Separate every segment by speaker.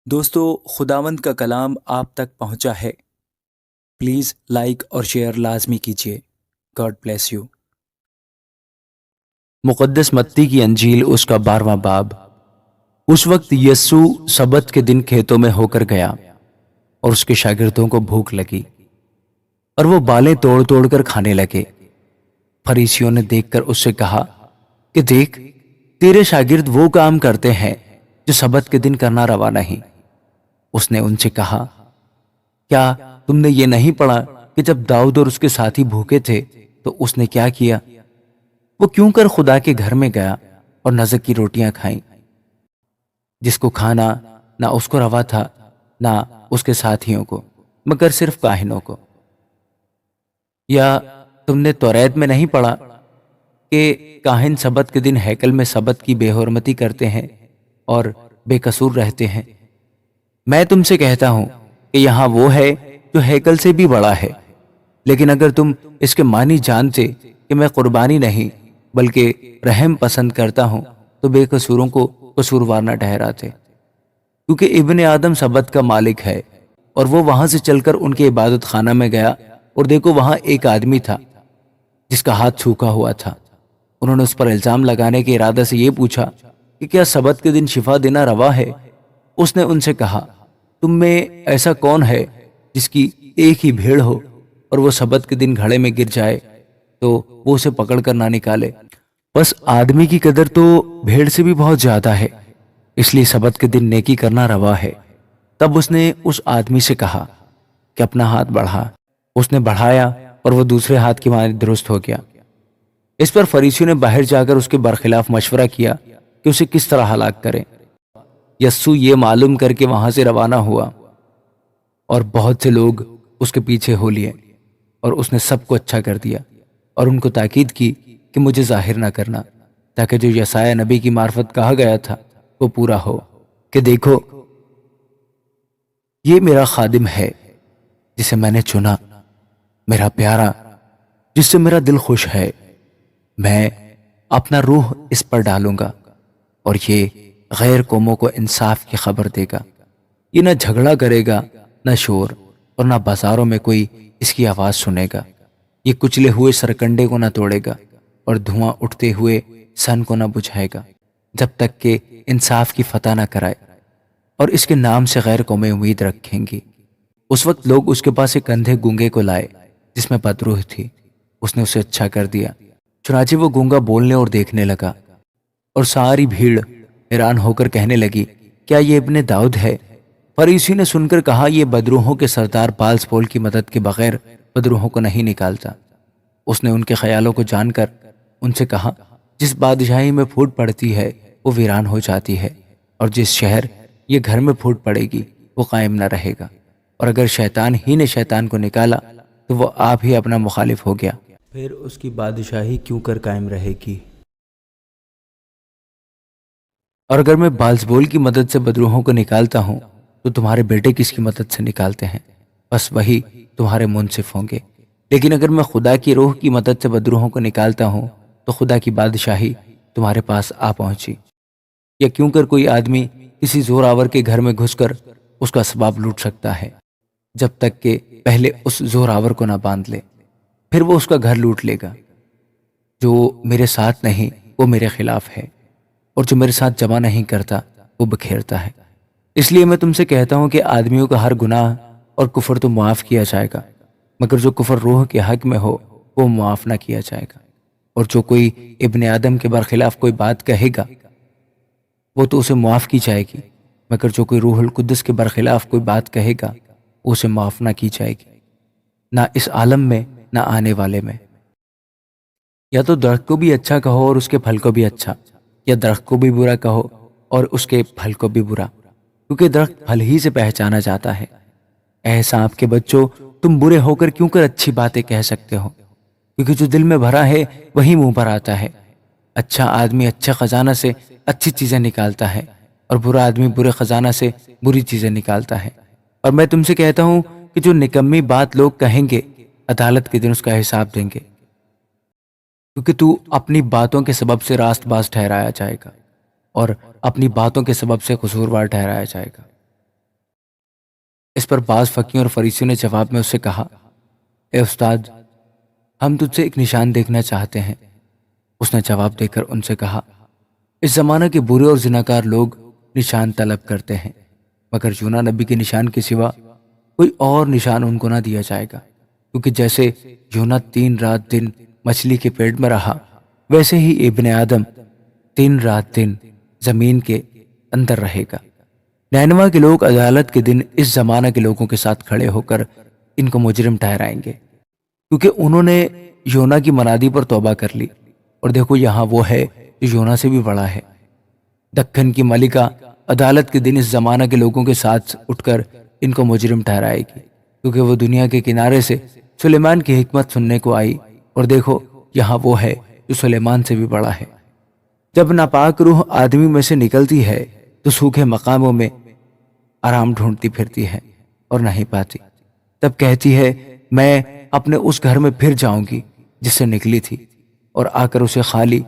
Speaker 1: دوستو، خداوند کا کلام آپ تک پہنچا ہے۔ پلیز لائک اور شیئر لازمی کیجیے۔ God bless you.
Speaker 2: مقدس متی کی انجیل اس کا 12واں باب۔ اس وقت یسوع سبت کے دن کھیتوں میں ہو کر گیا اور اس کے شاگردوں کو بھوک لگی اور وہ بالیں توڑ توڑ کر کھانے لگے۔ فریسیوں نے دیکھ کر اس سے کہا کہ دیکھ، تیرے شاگرد وہ کام کرتے ہیں جو سبت کے دن کرنا روا نہیں۔ اس نے ان سے کہا، کیا تم نے یہ نہیں پڑھا کہ جب داؤد اور اس کے ساتھی بھوکے تھے تو اس نے کیا کیا؟ وہ کیوں کر خدا کے گھر میں گیا اور نذر کی روٹیاں کھائیں، جس کو کھانا نہ اس کو روا تھا نہ اس کے ساتھیوں کو، مگر صرف کاہنوں کو۔ یا تم نے توریت میں نہیں پڑھا کہ کاہن سبت کے دن ہیکل میں سبت کی بے حرمتی کرتے ہیں اور بے قصور رہتے ہیں؟ میں تم سے کہتا ہوں کہ یہاں وہ ہے جو ہیکل سے بھی بڑا ہے۔ لیکن اگر تم اس کے معنی جانتے کہ میں قربانی نہیں بلکہ رحم پسند کرتا ہوں تو بے قصوروں کو قصوروار نہ ٹھہراتے، کیونکہ ابن آدم سبت کا مالک ہے۔ اور وہ وہاں سے چل کر ان کے عبادت خانہ میں گیا اور دیکھو وہاں ایک آدمی تھا جس کا ہاتھ سوکھا ہوا تھا۔ انہوں نے اس پر الزام لگانے کے ارادے سے یہ پوچھا کہ کیا سبت کے دن شفا دینا روا ہے؟ اس نے ان سے کہا، تم میں ایسا کون ہے جس کی ایک ہی بھیڑ ہو اور وہ سبت کے دن گھڑے میں گر جائے تو وہ اسے پکڑ کر نہ نکالے؟ بس آدمی کی قدر تو بھیڑ سے بھی بہت زیادہ ہے، اس لیے سبت کے دن نیکی کرنا روا ہے۔ تب اس نے اس آدمی سے کہا کہ اپنا ہاتھ بڑھا۔ اس نے بڑھایا اور وہ دوسرے ہاتھ کی مانند درست ہو گیا۔ اس پر فریسیوں نے باہر جا کر اس کے برخلاف مشورہ کیا کہ اسے کس طرح ہلاک کریں۔ یسوع یہ معلوم کر کے وہاں سے روانہ ہوا اور بہت سے لوگ اس کے پیچھے ہو لیے، اور اس نے سب کو اچھا کر دیا اور ان کو تاکید کی کہ مجھے ظاہر نہ کرنا، تاکہ جو یسایہ نبی کی معرفت کہا گیا تھا وہ پورا ہو کہ دیکھو، یہ میرا خادم ہے جسے میں نے چنا، میرا پیارا جس سے میرا دل خوش ہے۔ میں اپنا روح اس پر ڈالوں گا اور یہ غیر قوموں کو انصاف کی خبر دے گا۔ یہ نہ جھگڑا کرے گا، نہ شور، اور نہ بازاروں میں کوئی اس کی آواز سنے گا۔ یہ کچلے ہوئے سرکنڈے کو نہ توڑے گا اور دھواں اٹھتے ہوئے سن کو نہ بجھائے گا، جب تک کہ انصاف کی فتح نہ کرائے۔ اور اس کے نام سے غیر قومیں امید رکھیں گی۔ اس وقت لوگ اس کے پاس ایک اندھے گونگے کو لائے جس میں بدروح تھی۔ اس نے اسے اچھا کر دیا۔ چنانچہ وہ گونگا بولنے اور دیکھنے لگا، اور ساری بھیڑ حیران ہو کر کہنے لگی، کیا یہ ابن داؤد ہے؟ فریسی نے سن کر کہا، یہ بدروحوں کے سردار بال-زبول کی مدد کے بغیر بدروحوں کو نہیں نکالتا۔ اس نے ان کے خیالوں کو جان کر ان سے کہا، جس بادشاہی میں پھوٹ پڑتی ہے وہ ویران ہو جاتی ہے، اور جس شہر یہ گھر میں پھوٹ پڑے گی وہ قائم نہ رہے گا۔ اور اگر شیطان ہی نے شیطان کو نکالا تو وہ آپ ہی اپنا مخالف ہو گیا، پھر اس کی بادشاہی کیوں کر قائم رہے گی؟ اور اگر میں بال-زبول کی مدد سے بدروحوں کو نکالتا ہوں تو تمہارے بیٹے کس کی مدد سے نکالتے ہیں؟ بس وہی تمہارے منصف ہوں گے۔ لیکن اگر میں خدا کی روح کی مدد سے بدروحوں کو نکالتا ہوں تو خدا کی بادشاہی تمہارے پاس آ پہنچی۔ یا کیوں کر کوئی آدمی کسی زور آور کے گھر میں گھس کر اس کا اسباب لوٹ سکتا ہے، جب تک کہ پہلے اس زور آور کو نہ باندھ لے، پھر وہ اس کا گھر لوٹ لے گا۔ جو میرے ساتھ نہیں وہ میرے خلاف ہے، اور جو میرے ساتھ جمع نہیں کرتا وہ بکھیرتا ہے۔ اس لیے میں تم سے کہتا ہوں کہ آدمیوں کا ہر گناہ اور کفر تو معاف کیا جائے گا، مگر جو کفر روح کے حق میں ہو وہ معاف نہ کیا جائے گا۔ اور جو کوئی ابن آدم کے برخلاف کوئی بات کہے گا وہ تو اسے معاف کی جائے گی، مگر جو کوئی روح القدس کے برخلاف کوئی بات کہے گا وہ اسے معاف نہ کی جائے گی، نہ اس عالم میں نہ آنے والے میں۔ یا تو درخت کو بھی اچھا کہو اور اس کے پھل کو بھی اچھا، یا درخت کو بھی برا کہو اور اس کے پھل کو بھی برا، کیونکہ درخت پھل ہی سے پہچانا جاتا ہے۔ اے سانپ کے بچوں، تم برے ہو کر کیوں کر اچھی باتیں کہہ سکتے ہو؟ کیونکہ جو دل میں بھرا ہے وہی منہ پر آتا ہے۔ اچھا آدمی اچھے خزانہ سے اچھی چیزیں نکالتا ہے، اور برا آدمی برے خزانہ سے بری چیزیں نکالتا ہے۔ اور میں تم سے کہتا ہوں کہ جو نکمی بات لوگ کہیں گے عدالت کے دن اس کا حساب دیں گے، کیونکہ تو اپنی باتوں کے سبب سے راست باز ٹھہرایا جائے گا اور اپنی باتوں کے سبب سے قصوروار ٹھہرایا جائے گا۔ اس پر بعض فقیوں اور فریسیوں نے جواب میں اس سے کہا، اے استاد، ہم تجھ سے ایک نشان دیکھنا چاہتے ہیں۔ اس نے جواب دے کر ان سے کہا، اس زمانہ کے برے اور زناکار لوگ نشان طلب کرتے ہیں، مگر یونا نبی کے نشان کے سوا کوئی اور نشان ان کو نہ دیا جائے گا، کیونکہ جیسے یونا 3 رات دن مچھلی کے پیٹ میں رہا، ویسے ہی ابن آدم 3 رات دن زمین کے اندر رہے گا۔ نینوا کے لوگ عدالت کے دن اس زمانہ کے لوگوں کے ساتھ کھڑے ہو کر ان کو مجرم ٹھہرائیں گے، کیونکہ انہوں نے یونا کی منادی پر توبہ کر لی، اور دیکھو یہاں وہ ہے جو یونا سے بھی بڑا ہے۔ دکن کی ملکہ عدالت کے دن اس زمانہ کے لوگوں کے ساتھ اٹھ کر ان کو مجرم ٹھہرائے گی، کیونکہ وہ دنیا کے کنارے سے سلیمان کی حکمت سننے کو آئی، اور دیکھو یہاں وہ ہے جو سلیمان سے بھی بڑا ہے۔ جب ناپاک روح آدمی میں سے نکلتی ہے تو سوکھے مقاموں میں آرام ڈھونڈتی پھرتی ہے اور نہیں پاتی، تب کہتی ہے میں اپنے اس گھر میں پھر جاؤں گی جس سے نکلی تھی، اور آ کر اسے خالی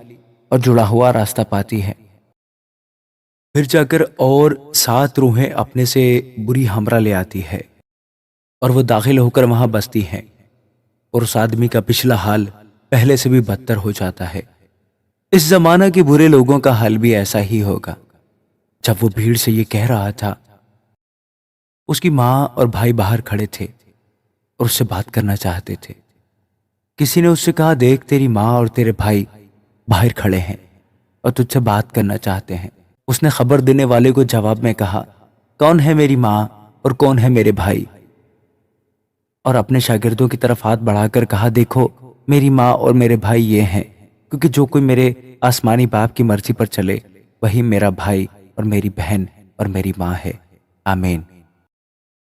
Speaker 2: اور جڑا ہوا راستہ پاتی ہے۔
Speaker 1: پھر جا کر اور 7 روحیں اپنے سے بری ہمراہ لے آتی ہے، اور وہ داخل ہو کر وہاں بستی ہیں، اور اس آدمی کا پچھلا حال پہلے سے بھی بدتر ہو جاتا ہے۔ اس زمانہ کے برے لوگوں کا حال بھی ایسا ہی ہوگا۔ جب وہ بھیڑ سے یہ کہہ رہا تھا، اس کی ماں اور بھائی باہر کھڑے تھے اور اس سے بات کرنا چاہتے تھے۔ کسی نے اس سے کہا، دیکھ تیری ماں اور تیرے بھائی باہر کھڑے ہیں اور تجھ سے بات کرنا چاہتے ہیں۔ اس نے خبر دینے والے کو جواب میں کہا، کون ہے میری ماں اور کون ہے میرے بھائی؟ اور اپنے شاگردوں کی طرف ہاتھ بڑھا کر کہا، دیکھو میری ماں اور میرے بھائی یہ ہیں، کیونکہ جو کوئی میرے آسمانی باپ کی مرضی پر چلے وہی میرا بھائی اور میری بہن اور میری ماں ہے۔ آمین۔